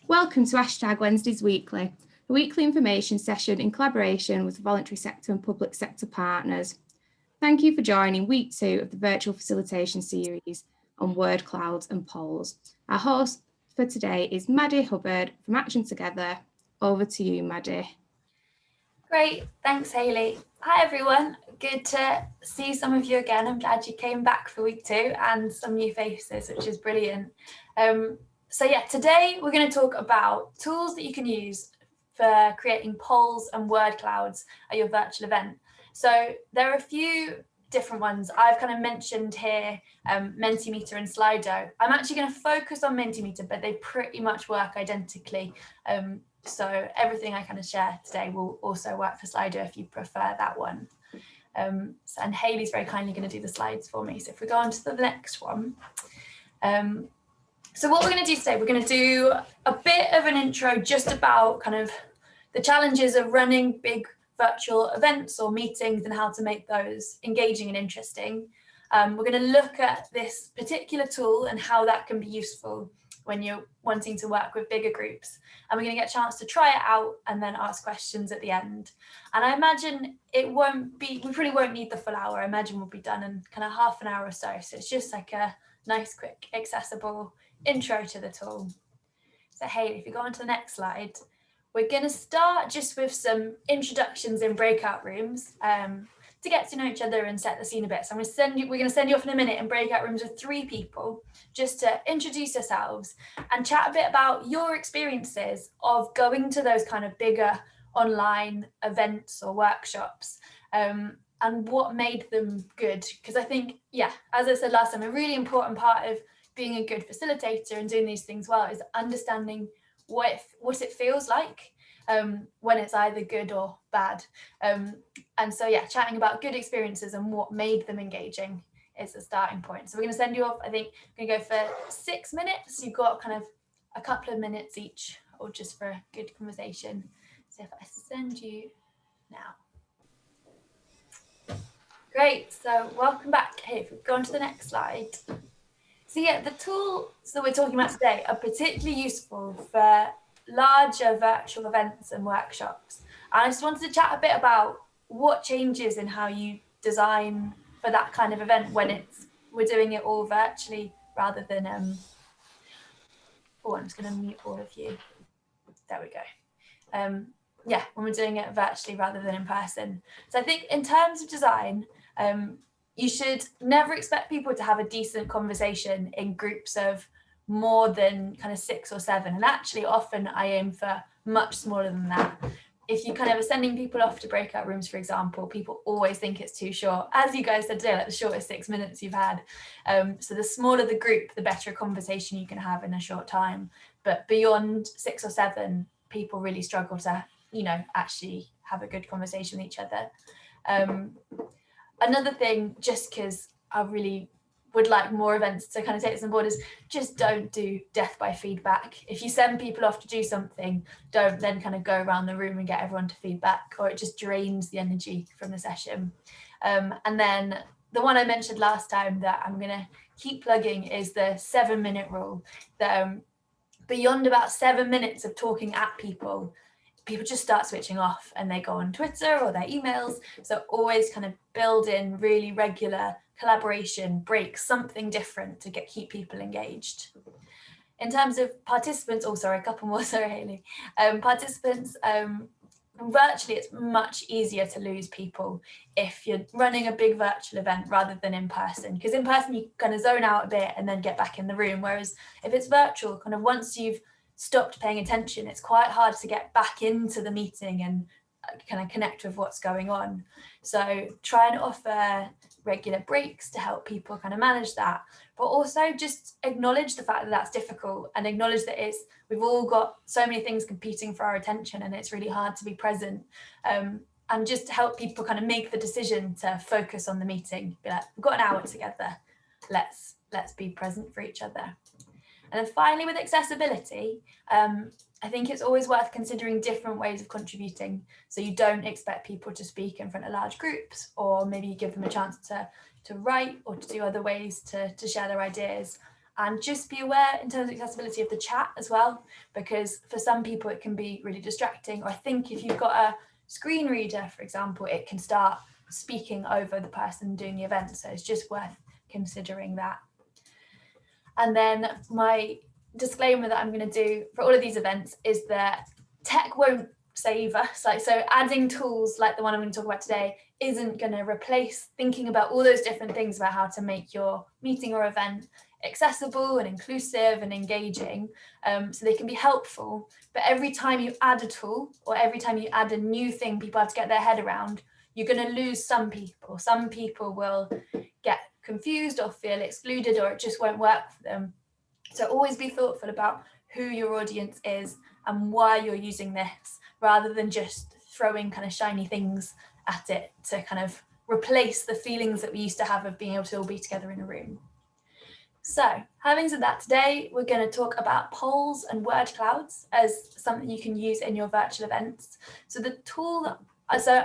Welcome to Hashtag Wednesdays Weekly, a weekly information session in collaboration with the voluntary sector and public sector partners. Thank you for joining week 2 of the virtual facilitation series on Wordclouds and polls. Our host for today is Maddie Hubbard from Action Together. Over to you, Maddie. Great, thanks Hayley. Hi everyone, good to see some of you again. I'm glad you came back for week 2 and some new faces, which is brilliant. Today we're going to talk about tools that you can use for creating polls and word clouds at your virtual event. So there are a few different ones. I've kind of mentioned here Mentimeter and Slido. I'm actually going to focus on Mentimeter, but they pretty much work identically. So everything I kind of share today will also work for Slido if you prefer that one. And Hayley's very kindly going to do the slides for me. So if we go on to the next one. So what we're going to do today, we're going to do a bit of an intro just about kind of the challenges of running big virtual events or meetings and how to make those engaging and interesting. We're going to look at this particular tool and how that can be useful when you're wanting to work with bigger groups. And we're going to get a chance to try it out and then ask questions at the end. And I imagine we probably won't need the full hour. I imagine we'll be done in kind of half an hour or so. So it's just like a nice, quick, accessible intro to the tool. So Hayley, if you go on to the next slide, we're going to start just with some introductions in breakout rooms to get to know each other and set the scene a bit. So we're going to send you off in a minute in breakout rooms with 3 people just to introduce yourselves and chat a bit about your experiences of going to those kind of bigger online events or workshops and what made them good. Because I think, as I said last time, a really important part of being a good facilitator and doing these things well is understanding what it feels like when it's either good or bad. Chatting about good experiences and what made them engaging is the starting point. So we're going to send you off, I think we're going to go for 6 minutes. You've got kind of a couple of minutes each or just for a good conversation. So if I send you now. Great, so welcome back. Hey, if we go on to the next slide. So the tools that we're talking about today are particularly useful for larger virtual events and workshops. And I just wanted to chat a bit about what changes in how you design for that kind of event when we're doing it all virtually rather than, I'm just going to mute all of you. There we go. When we're doing it virtually rather than in person. So I think in terms of design, you should never expect people to have a decent conversation in groups of more than kind of 6 or 7. And actually often I aim for much smaller than that. If you kind of are sending people off to breakout rooms, for example, people always think it's too short. As you guys said today, like the shortest 6 minutes you've had. So the smaller the group, the better a conversation you can have in a short time. But beyond 6 or 7, people really struggle to, actually have a good conversation with each other. Another thing, just because I really would like more events to kind of take this on board, is just don't do death by feedback. If you send people off to do something, don't then kind of go around the room and get everyone to feedback, or it just drains the energy from the session. And then the one I mentioned last time that I'm going to keep plugging is the 7-minute rule. That beyond about 7 minutes of talking at people just start switching off and they go on Twitter or their emails. So always kind of build in really regular collaboration breaks, something different to keep people engaged. In terms of participants, a couple more, sorry, Hayley. Participants, virtually it's much easier to lose people if you're running a big virtual event rather than in person, because in person you kind of zone out a bit and then get back in the room. Whereas if it's virtual, kind of once you've stopped paying attention, it's quite hard to get back into the meeting and kind of connect with what's going on. So try and offer regular breaks to help people kind of manage that, but also just acknowledge the fact that that's difficult and acknowledge that we've all got so many things competing for our attention and it's really hard to be present, and just help people kind of make the decision to focus on the meeting. Be like, we've got an hour together, let's be present for each other. And then finally, with accessibility, I think it's always worth considering different ways of contributing. So you don't expect people to speak in front of large groups, or maybe you give them a chance to write or to do other ways to share their ideas. And just be aware in terms of accessibility of the chat as well, because for some people it can be really distracting. Or I think if you've got a screen reader, for example, it can start speaking over the person doing the event. So it's just worth considering that. And then my disclaimer that I'm going to do for all of these events is that tech won't save us. So adding tools like the one I'm going to talk about today isn't going to replace thinking about all those different things about how to make your meeting or event accessible and inclusive and engaging, so they can be helpful. But every time you add a tool or every time you add a new thing people have to get their head around, you're going to lose some people. Some people will get confused or feel excluded, or it just won't work for them. So always be thoughtful about who your audience is and why you're using this, rather than just throwing kind of shiny things at it to kind of replace the feelings that we used to have of being able to all be together in a room. So having said that, today we're going to talk about polls and word clouds as something you can use in your virtual events. So the tool, so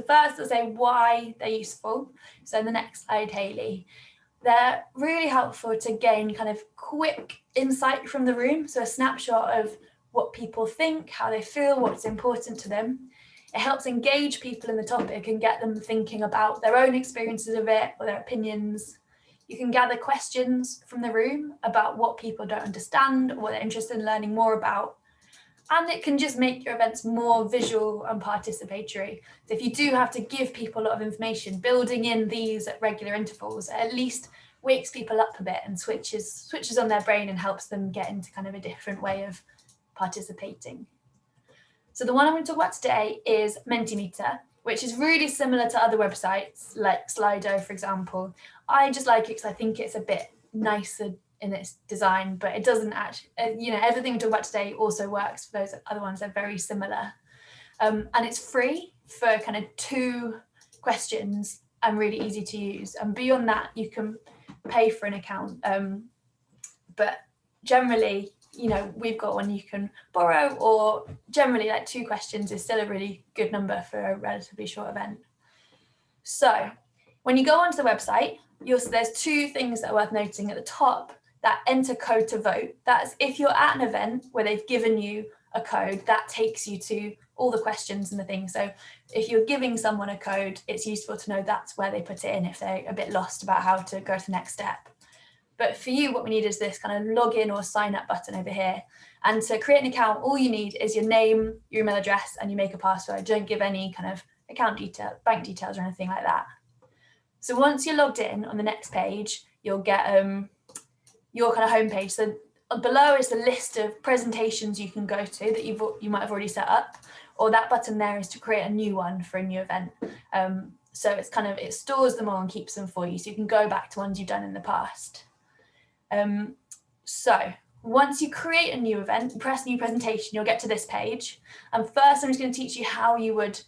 first I'll say why they're useful. So in the next slide, Hayley, they're really helpful to gain kind of quick insight from the room. So a snapshot of what people think, how they feel, what's important to them. It helps engage people in the topic and get them thinking about their own experiences of it or their opinions. You can gather questions from the room about what people don't understand or what they're interested in learning more about. And it can just make your events more visual and participatory. So if you do have to give people a lot of information, building in these at regular intervals at least wakes people up a bit and switches on their brain and helps them get into kind of a different way of participating. So the one I'm going to talk about today is Mentimeter, which is really similar to other websites like Slido, for example. I just like it because I think it's a bit nicer in its design, but it doesn't actually, everything we talk about today also works for those other ones. They're very similar. And it's free for kind of 2 questions and really easy to use. And beyond that, you can pay for an account. But generally, we've got one you can borrow, or generally like 2 questions is still a really good number for a relatively short event. So when you go onto the website, there's 2 things that are worth noting at the top. That enter code to vote. That's if you're at an event where they've given you a code, that takes you to all the questions and the things. So if you're giving someone a code, it's useful to know that's where they put it in if they're a bit lost about how to go to the next step. But for you, what we need is this kind of login or sign up button over here. And to create an account, all you need is your name, your email address, and you make a password. Don't give any kind of account detail, bank details or anything like that. So once you're logged in on the next page, you'll get your kind of homepage. So below is the list of presentations you can go to that you might have already set up, or that button there is to create a new one for a new event. So it's it stores them all and keeps them for you, so you can go back to ones you've done in the past. So once you create a new event, press new presentation, you'll get to this page. And first I'm just going to teach you how you would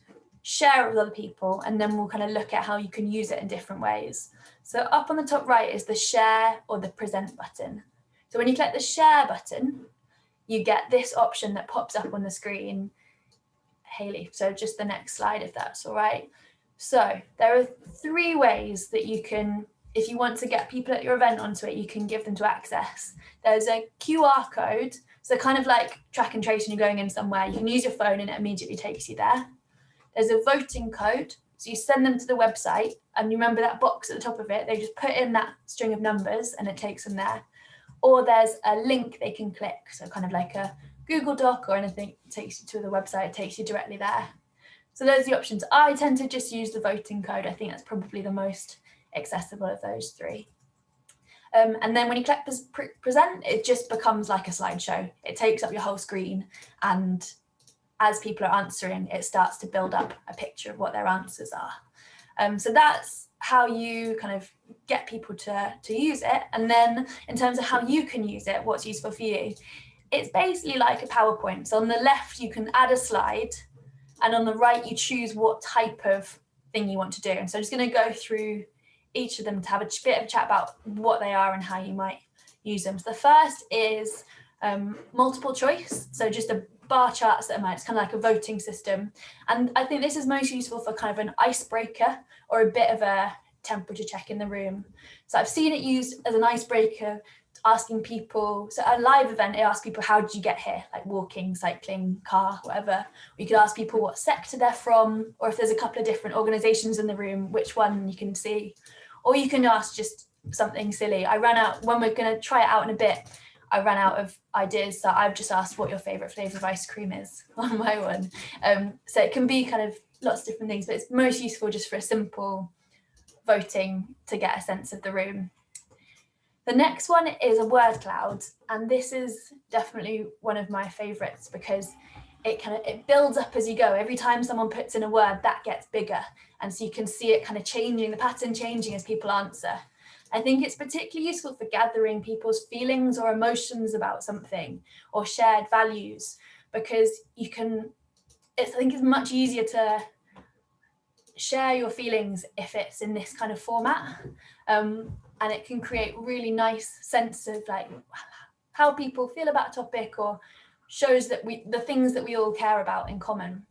share it with other people, and then we'll kind of look at how you can use it in different ways. So up on the top right is the share or the present button. So when you click the share button, you get this option that pops up on the screen. Hayley, so just the next slide if that's all right. So there are 3 ways that you can, if you want to get people at your event onto it, you can give them to access. There's a QR code, so kind of like track and trace when you're going in somewhere. You can use your phone and it immediately takes you there. There's a voting code, so you send them to the website, and you remember that box at the top of it, they just put in that string of numbers and it takes them there. Or there's a link they can click, so kind of like a Google Doc or anything, takes you to the website, takes you directly there. So those are the options. I tend to just use the voting code. I think that's probably the most accessible of those 3. And then when you click present, it just becomes like a slideshow. It takes up your whole screen, and as people are answering, it starts to build up a picture of what their answers are. So that's how you kind of get people to use it. And then in terms of how you can use it, what's useful for you, it's basically like a PowerPoint. So on the left, you can add a slide, and on the right, you choose what type of thing you want to do. And so I'm just going to go through each of them to have a bit of a chat about what they are and how you might use them. So the first is multiple choice. So just a bar chart set amount. It's kind of like a voting system. And I think this is most useful for kind of an icebreaker or a bit of a temperature check in the room. So I've seen it used as an icebreaker asking people, so a live event, it asks people, how did you get here? Like walking, cycling, car, whatever. We could ask people what sector they're from, or if there's a couple of different organizations in the room, which one you can see. Or you can ask just something silly. I ran out, when we're going to try it out in a bit, I ran out of ideas, so I've just asked what your favorite flavor of ice cream is on my one. So it can be kind of lots of different things, but it's most useful just for a simple voting to get a sense of the room. The next one is a word cloud, and this is definitely one of my favorites because it builds up as you go. Every time someone puts in a word, that gets bigger, and so you can see it kind of changing, the pattern changing as people answer. I think it's particularly useful for gathering people's feelings or emotions about something or shared values, because I think it's much easier to share your feelings if it's in this kind of format. And it can create really nice sense of like how people feel about a topic, or shows that the things that we all care about in common.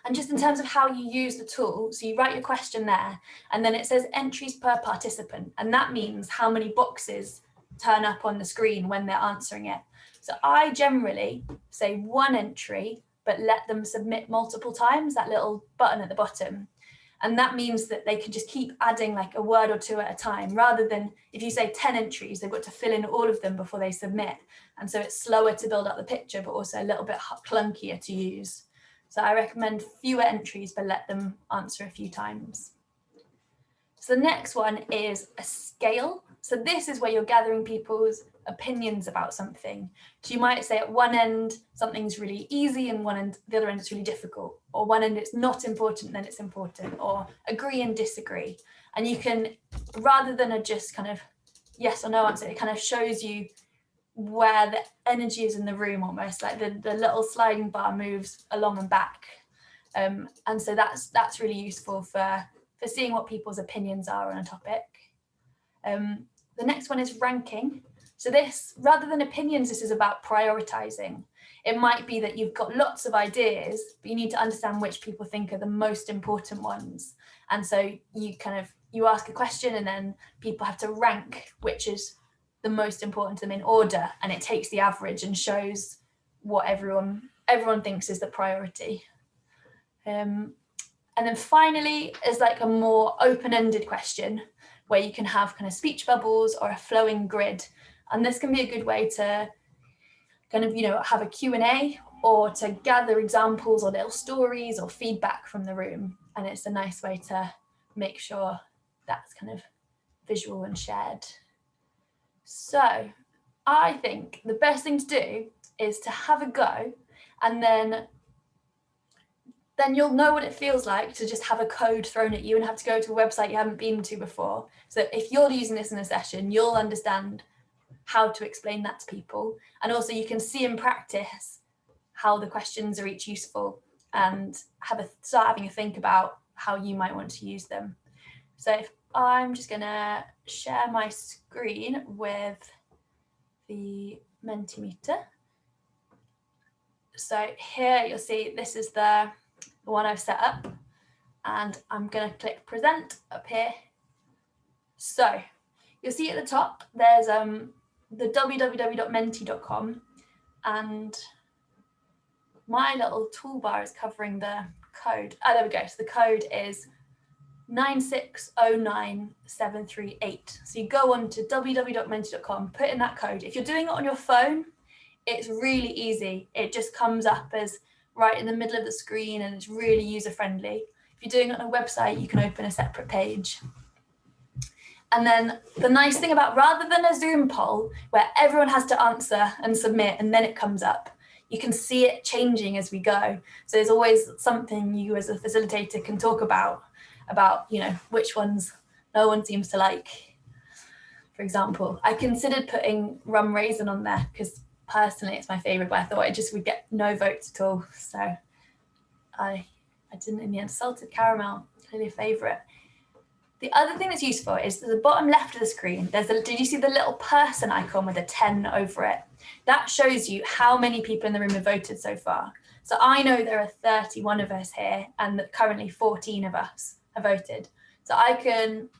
And just in terms of how you use the tool, so you write your question there, and then it says entries per participant, and that means how many boxes turn up on the screen when they're answering it. So I generally say 1 entry, but let them submit multiple times, that little button at the bottom. And that means that they can just keep adding like a word or two at a time, rather than if you say 10 entries, they've got to fill in all of them before they submit. And so it's slower to build up the picture, but also a little bit clunkier to use. So I recommend fewer entries, but let them answer a few times. So the next one is a scale. So this is where you're gathering people's opinions about something. So you might say at one end, something's really easy, and the other end it's really difficult. Or one end it's not important, then it's important, or agree and disagree. And you can, rather than just kind of yes or no answer, it kind of shows you where the energy is in the room, almost like the little sliding bar moves along and back. And so that's really useful for seeing what people's opinions are on a topic. The next one is ranking. So this, rather than opinions, this is about prioritizing. It might be that you've got lots of ideas, but you need to understand which people think are the most important ones. And so you ask a question, and then people have to rank which is the most important to them in order, and it takes the average and shows what everyone thinks is the priority. And then finally is like a more open-ended question where you can have kind of speech bubbles or a flowing grid. And this can be a good way to kind of, have a Q&A, or to gather examples or little stories or feedback from the room. And it's a nice way to make sure that's kind of visual and shared. So I think the best thing to do is to have a go, and then you'll know what it feels like to just have a code thrown at you and have to go to a website you haven't been to before. So if you're using this in a session, you'll understand how to explain that to people. And also you can see in practice how the questions are each useful, and start having a think about how you might want to use them. So if I'm just going to share my screen with the Mentimeter. So here you'll see this is the one I've set up, and I'm going to click present up here. So you'll see at the top there's the www.menti.com, and my little toolbar is covering the code. Oh, there we go. So the code is 9609738. So you go on to www.menti.com, put in that code. If you're doing it on your phone, it's really easy. It just comes up as right in the middle of the screen, and it's really user-friendly. If you're doing it on a website, you can open a separate page. And then the nice thing about, rather than a Zoom poll where everyone has to answer and submit and then it comes up, you can see it changing as we go. So there's always something you as a facilitator can talk about which ones no one seems to like. For example, I considered putting rum raisin on there because personally it's my favorite, but I thought it would get no votes at all. So I didn't in the end. Salted caramel, clearly a favorite. The other thing that's useful is the bottom left of the screen. Did you see the little person icon with a 10 over it? That shows you how many people in the room have voted so far. So I know there are 31 of us here, and currently 14 of us have voted. So I can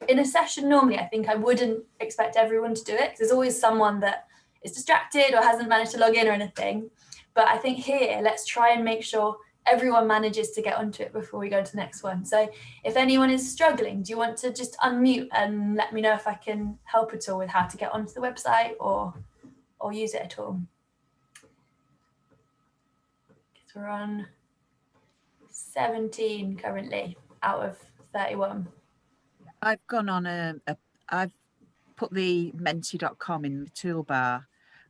in a session normally, I think I wouldn't expect everyone to do it, because there's always someone that is distracted or hasn't managed to log in or anything. But I think here, let's try and make sure everyone manages to get onto it before we go to the next one. So if anyone is struggling, do you want to just unmute and let me know if I can help at all with how to get onto the website or use it at all? Because we're on 17 currently out of 31. I've gone on I've put the menti.com in the toolbar,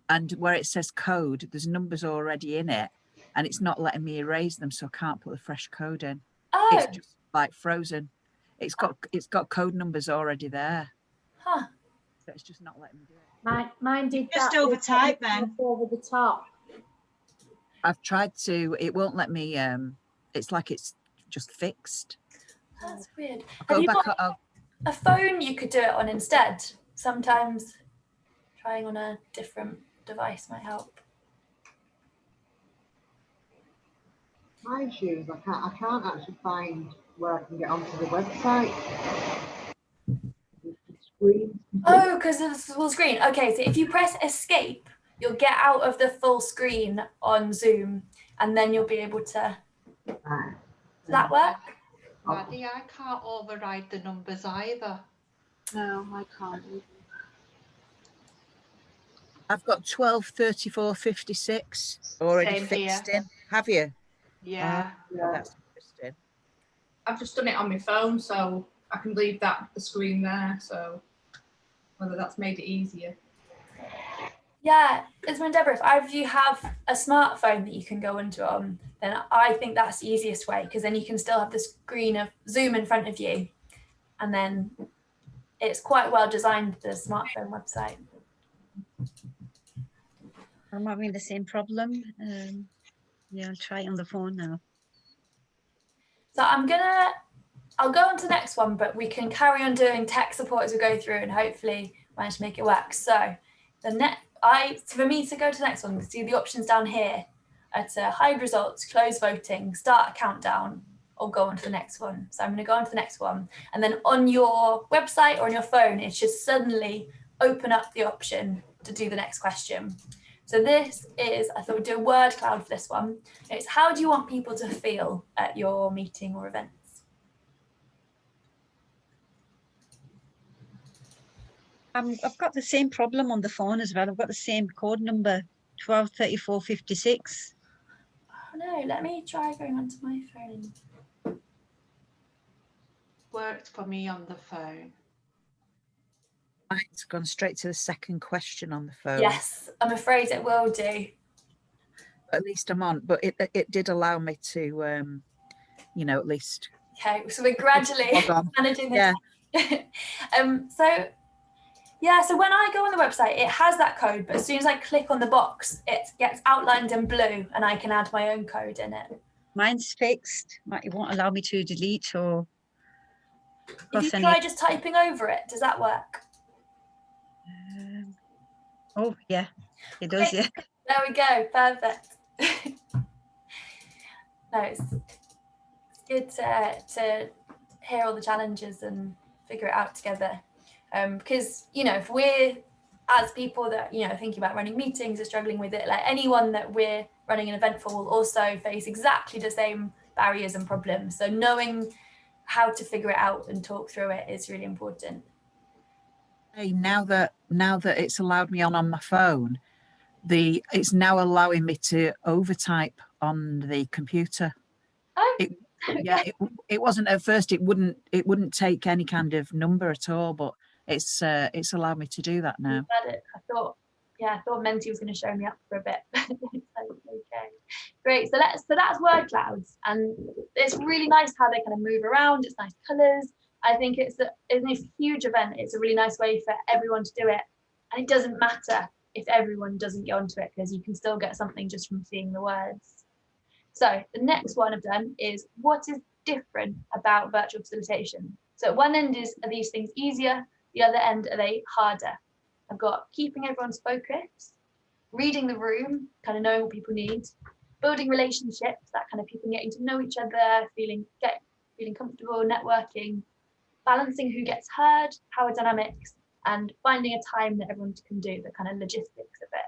and where it says code, there's numbers already in it, and it's not letting me erase them, so I can't put the fresh code in. Oh. It's just like frozen. It's got code numbers already there. Huh. So it's just not letting me do it. Mine did Just that overtype then. over the top. I've tried to, it won't let me, it's like it's just fixed. That's weird. I'll Have you go back, got a phone you could do it on instead? Sometimes trying on a different device might help. My issue is I can't actually find where I can get onto the website. The screen. Oh, because of the full screen. Okay, so if you press escape, you'll get out of the full screen on Zoom, and then you'll be able to. Does that work? Maddie, I can't override the numbers either. No, I can't. I've got 12, 34, 56 already Same fixed here. in. Have you? Yeah. Yeah. That's interesting. I've just done it on my phone, so I can leave the screen there. So whether that's made it easier. Yeah, Isma and Deborah, if you have a smartphone that you can go into on, then I think that's the easiest way, because then you can still have the screen of Zoom in front of you, and then it's quite well designed, the smartphone website. I'm having the same problem. Yeah, I'll try it on the phone now. So I'll go on to the next one, but we can carry on doing tech support as we go through and hopefully manage to make it work. So for me to go to the next one, see the options down here at hide results, close voting, start a countdown, or go on to the next one. So I'm going to go on to the next one. And then on your website or on your phone, it should suddenly open up the option to do the next question. So this is, I thought we'd do a word cloud for this one. It's how do you want people to feel at your meeting or events? I've got the same problem on the phone as well. I've got the same code number, 123456. Oh no, let me try going onto my phone. Worked for me on the phone. Mine's gone straight to the second question on the phone. Yes, I'm afraid it will do. At least I'm on, but it did allow me to, you know, at least. Okay, so we're gradually managing this. Yeah. So when I go on the website, it has that code, but as soon as I click on the box, it gets outlined in blue and I can add my own code in it. Mine's fixed. It won't allow me to delete or. If you try just typing over it, does that work? Oh, yeah, it does, yeah. There we go, perfect. No, it's good to hear all the challenges and figure it out together. Because, you know, if we're, as people that, you know, thinking about running meetings or struggling with it, like anyone that we're running an event for will also face exactly the same barriers and problems. So knowing how to figure it out and talk through it is really important. Hey, now that it's allowed me on my phone, it's now allowing me to overtype on the computer. Oh, it wasn't at first. It wouldn't take any kind of number at all, but it's allowed me to do that now. I thought Menti was going to show me up for a bit. Okay, great. So that's word clouds, and it's really nice how they kind of move around. It's nice colours. I think it's a huge event. It's a really nice way for everyone to do it, and it doesn't matter if everyone doesn't get onto it, because you can still get something just from seeing the words. So the next one I've done is what is different about virtual facilitation. So at one end are these things easier, the other end are they harder. I've got keeping everyone's focus, reading the room, kind of knowing what people need, building relationships, that kind of people getting to know each other, feeling comfortable, networking, balancing who gets heard, power dynamics, and finding a time that everyone can do the kind of logistics of it.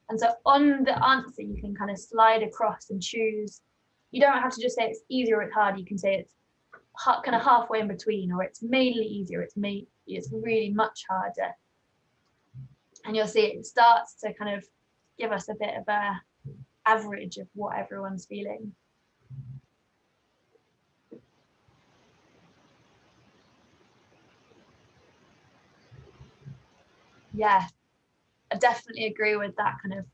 And so on the answer, you can kind of slide across and choose. You don't have to just say it's easy or it's hard. You can say it's kind of halfway in between, or it's mainly easier, it's really much harder. And you'll see it starts to kind of give us a bit of a average of what everyone's feeling. Yeah, I definitely agree with that kind of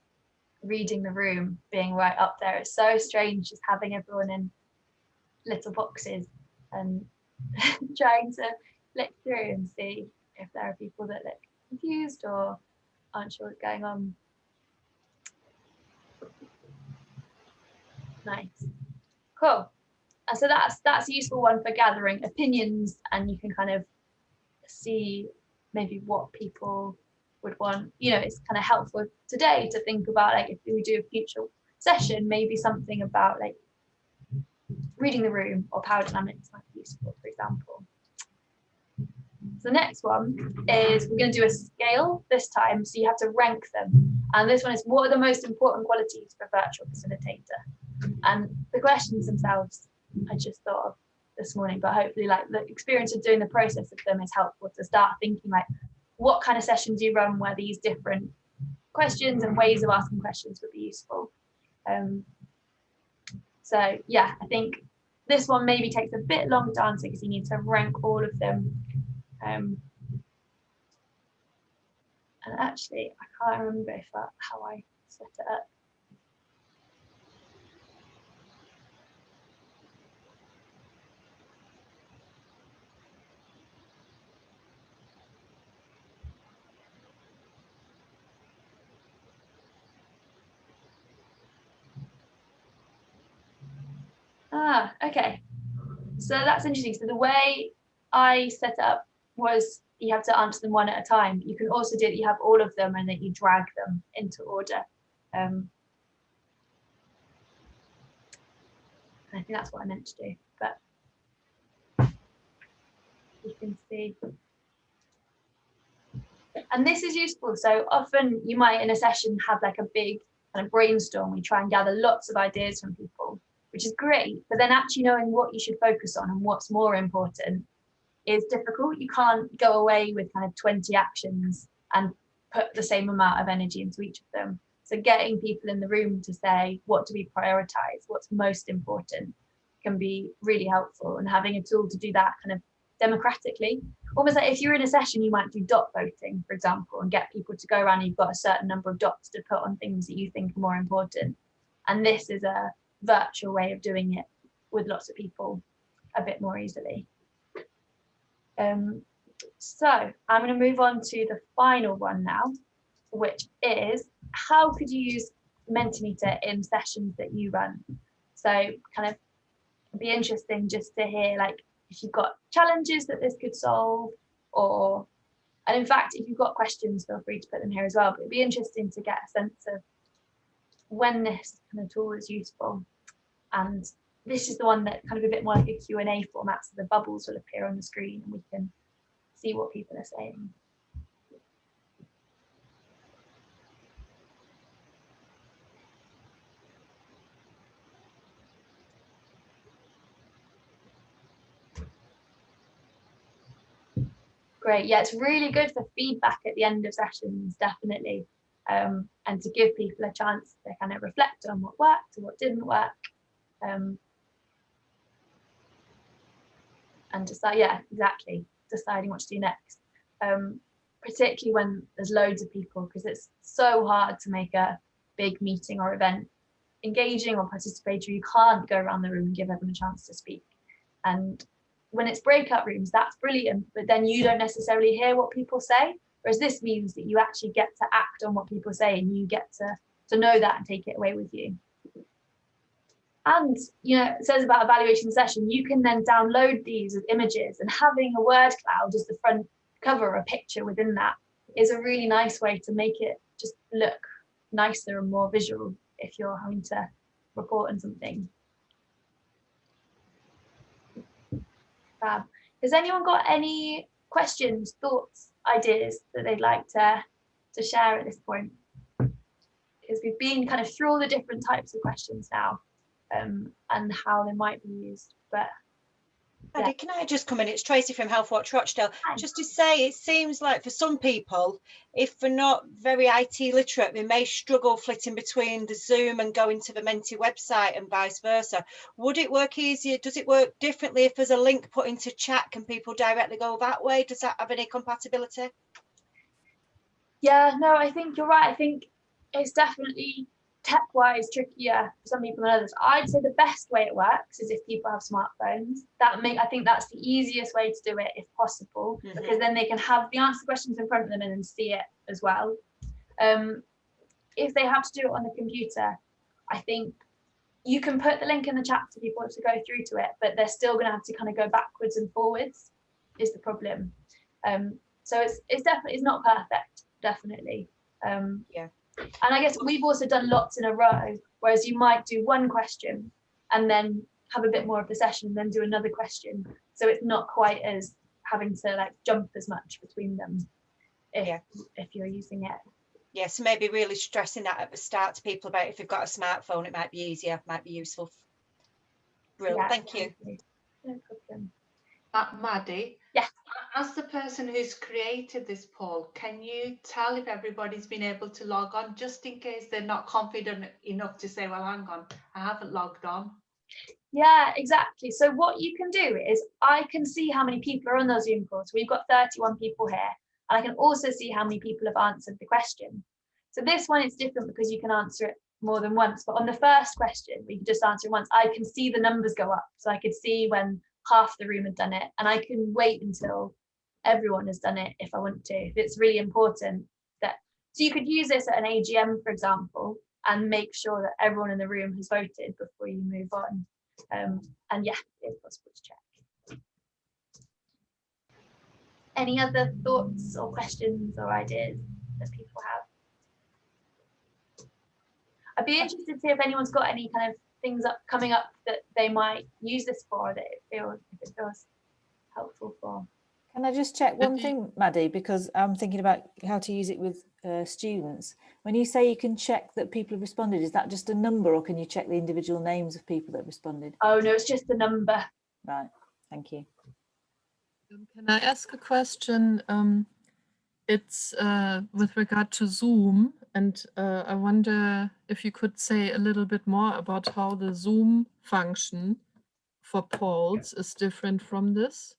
reading the room being right up there. It's so strange just having everyone in little boxes and trying to flick through and see if there are people that look confused or aren't sure what's going on. Nice, cool. And so that's a useful one for gathering opinions, and you can kind of see maybe what people would want. You know, it's kind of helpful today to think about, like, if we do a future session, maybe something about like reading the room or power dynamics might be useful, for example. So the next one is we're going to do a scale this time, so you have to rank them. And this one is, what are the most important qualities for a virtual facilitator? And the questions themselves I just thought of this morning, but hopefully like the experience of doing the process of them is helpful to start thinking like, what kind of sessions do you run where these different questions and ways of asking questions would be useful. So yeah, I think this one maybe takes a bit longer to answer because you need to rank all of them. And actually, I can't remember if how I set it up. Ah, okay. So that's interesting. So the way I set it up was you have to answer them one at a time. You can also do that, you have all of them and then you drag them into order. I think that's what I meant to do, but you can see. And this is useful. So often you might in a session have like a big kind of brainstorm. We try and gather lots of ideas from people, which is great, but then actually knowing what you should focus on and what's more important is difficult. You can't go away with kind of 20 actions and put the same amount of energy into each of them. So getting people in the room to say what do we prioritize, what's most important, can be really helpful, and having a tool to do that kind of democratically. Almost like if you're in a session, you might do dot voting, for example, and get people to go around and you've got a certain number of dots to put on things that you think are more important. And this is a virtual way of doing it with lots of people a bit more easily. So I'm going to move on to the final one now, which is how could you use Mentimeter in sessions that you run? So kind of be interesting just to hear like if you've got challenges that this could solve, or, and in fact, if you've got questions, feel free to put them here as well, but it'd be interesting to get a sense of when this kind of tool is useful. And this is the one that kind of a bit more like a Q&A format, so the bubbles will appear on the screen and we can see what people are saying. Great, yeah, it's really good for feedback at the end of sessions, definitely. And to give people a chance to kind of reflect on what worked and what didn't work. And decide, yeah, exactly, deciding what to do next. Particularly when there's loads of people, because it's so hard to make a big meeting or event engaging or participatory. You can't go around the room and give everyone a chance to speak. And when it's breakout rooms, that's brilliant, but then you don't necessarily hear what people say. Whereas this means that you actually get to act on what people say and you get to know that and take it away with you. And, you know, it says about evaluation session, you can then download these as images, and having a word cloud as the front cover, a picture within that, is a really nice way to make it just look nicer and more visual if you're having to report on something. Has anyone got any questions, thoughts, ideas that they'd like to share at this point? Because we've been kind of through all the different types of questions now, and how they might be used. But Maddie, can I just come in? It's Tracy from Healthwatch Rochdale. Just to say, it seems like for some people, if they're not very IT literate, they may struggle flitting between the Zoom and going to the Menti website and vice versa. Would it work easier? Does it work differently if there's a link put into chat? Can people directly go that way? Does that have any compatibility? Yeah, no, I think you're right. I think it's definitely tech-wise trickier for some people than others. I'd say the best way it works is if people have smartphones. I think that's the easiest way to do it if possible, because then they can have the answer questions in front of them and then see it as well. If they have to do it on the computer, I think you can put the link in the chat for people to go through to it, but they're still going to have to kind of go backwards and forwards is the problem. So it's definitely, it's not perfect, definitely. Yeah. And I guess we've also done lots in a row, whereas you might do one question and then have a bit more of the session, then do another question. So it's not quite as having to like jump as much between them if you're using it. Yeah, so maybe really stressing that at the start to people about if they've got a smartphone, it might be easier, might be useful. Brilliant, yeah, thank you. No problem. Maddie? Yes. As the person who's created this poll, can you tell if everybody's been able to log on, just in case they're not confident enough to say, well, hang on, I haven't logged on? Yeah, exactly. So what you can do is I can see how many people are on those Zoom calls. We've got 31 people here, and I can also see how many people have answered the question. So this one is different because you can answer it more than once. But on the first question, we can just answer it once. I can see the numbers go up. So I could see when half the room had done it, and I can wait until everyone has done it if I want to. If it's really important that, so you could use this at an AGM, for example, and make sure that everyone in the room has voted before you move on. And yeah, it's possible to check. Any other thoughts or questions or ideas that people have? I'd be interested to see if anyone's got any kind of things coming up that they might use this for, that it feels helpful for. Can I just check one thing, Maddie, because I'm thinking about how to use it with students. When you say you can check that people have responded, is that just a number, or can you check the individual names of people that responded? Oh no, it's just the number. Right, thank you. Can I ask a question? It's with regard to Zoom, and I wonder if you could say a little bit more about how the Zoom function for polls is different from this.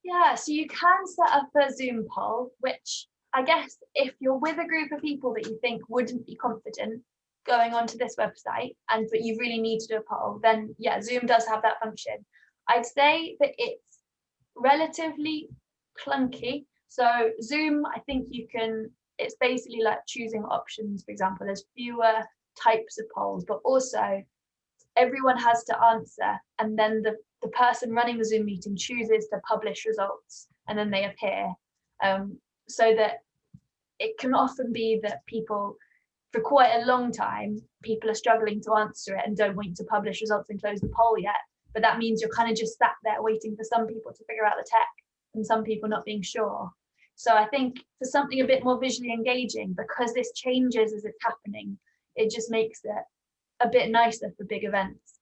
Yeah, so you can set up a Zoom poll, which I guess if you're with a group of people that you think wouldn't be confident going onto this website, but you really need to do a poll, then yeah, Zoom does have that function. I'd say that it's relatively clunky. So Zoom, I think it's basically like choosing options. For example, there's fewer types of polls, but also everyone has to answer, and then the person running the Zoom meeting chooses to publish results, and then they appear. So that it can often be that people, for quite a long time, people are struggling to answer it and don't want you to publish results and close the poll yet. But that means you're kind of just sat there waiting for some people to figure out the tech and some people not being sure. So I think for something a bit more visually engaging, because this changes as it's happening, it just makes it a bit nicer for big events.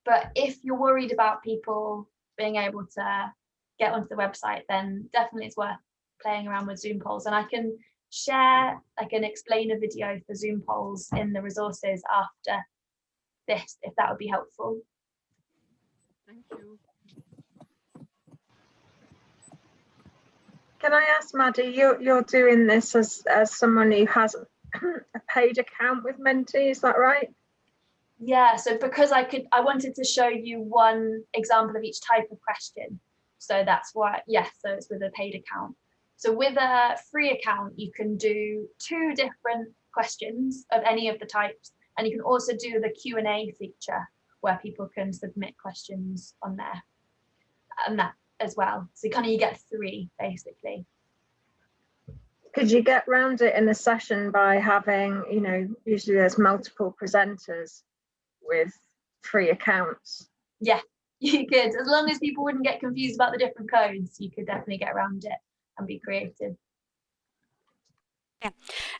But if you're worried about people being able to get onto the website, then definitely it's worth playing around with Zoom polls. And I can share like an explainer video for Zoom polls in the resources after this, if that would be helpful. Thank you. Can I ask, Maddie, you're doing this as someone who has a paid account with Menti, is that right? Yeah, so because I wanted to show you one example of each type of question. So that's why, yes, so it's with a paid account. So with a free account, you can do 2 different questions of any of the types. And you can also do the Q&A feature where people can submit questions on there and that as well. So you get 3 basically. Could you get around it in a session by having, usually there's multiple presenters with free accounts? Yeah, You could, as long as people wouldn't get confused about the different codes, you could definitely get around it and be creative. Yeah.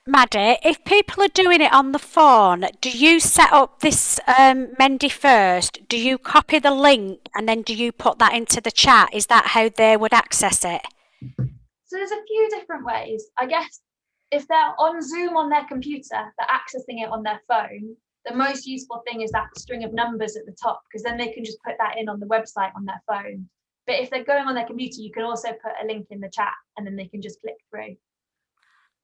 Maddie, if people are doing it on the phone, do you set up this Menti first? Do you copy the link and then do you put that into the chat? Is that how they would access it? So there's a few different ways. I guess if they're on Zoom on their computer, they're accessing it on their phone, the most useful thing is that string of numbers at the top, because then they can just put that in on the website on their phone. But if they're going on their computer, you can also put a link in the chat and then they can just click through.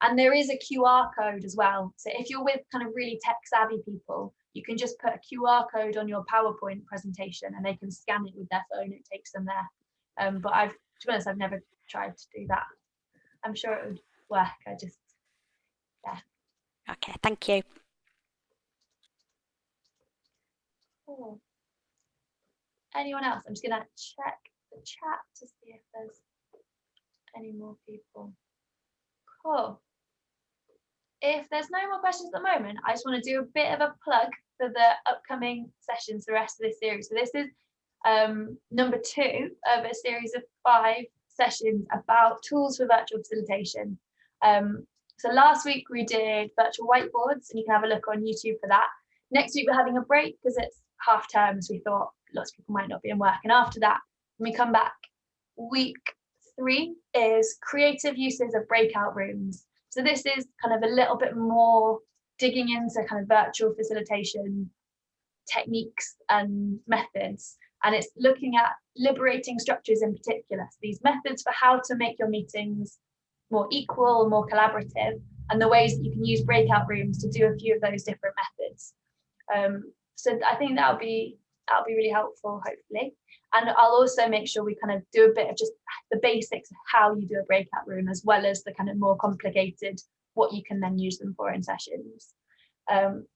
And there is a QR code as well. So if you're with kind of really tech savvy people, you can just put a QR code on your PowerPoint presentation and they can scan it with their phone. It takes them there. But to be honest, I've never tried to do that. I'm sure it would work. Yeah. Okay, thank you. Cool. Anyone else? I'm just gonna check the chat to see if there's any more people. Cool. If there's no more questions at the moment, I just want to do a bit of a plug for the upcoming sessions, the rest of this series. So this is number 2 of a series of 5 sessions about tools for virtual facilitation. So last week we did virtual whiteboards, and you can have a look on YouTube for that. Next week we're having a break because it's half term, so we thought lots of people might not be in work. And after that, when we come back, week 3 is creative uses of breakout rooms. So this is kind of a little bit more digging into kind of virtual facilitation techniques and methods. And it's looking at liberating structures in particular. So these methods for how to make your meetings more equal, more collaborative, and the ways that you can use breakout rooms to do a few of those different methods. So I think that'll be really helpful, hopefully. And I'll also make sure we kind of do a bit of just the basics of how you do a breakout room, as well as the kind of more complicated, what you can then use them for in sessions.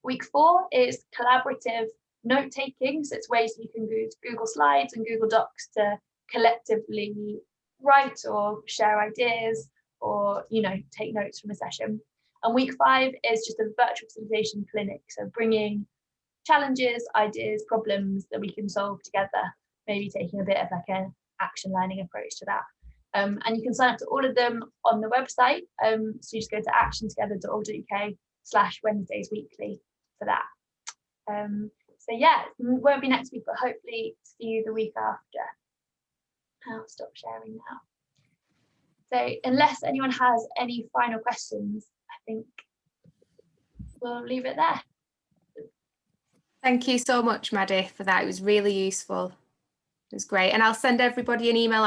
Week 4 is collaborative note taking. So it's ways that you can use Google Slides and Google Docs to collectively write or share ideas, or, you know, take notes from a session. And week 5 is just a virtual facilitation clinic. So bringing challenges, ideas, problems that we can solve together, maybe taking a bit of like an action learning approach to that. And you can sign up to all of them on the website. So you just go to actiontogether.org.uk/Wednesdays weekly for that. So yeah, it won't be next week, but hopefully see you the week after. I'll stop sharing now. So unless anyone has any final questions, I think we'll leave it there. Thank you so much, Maddie, for that. It was really useful. It was great. And I'll send everybody an email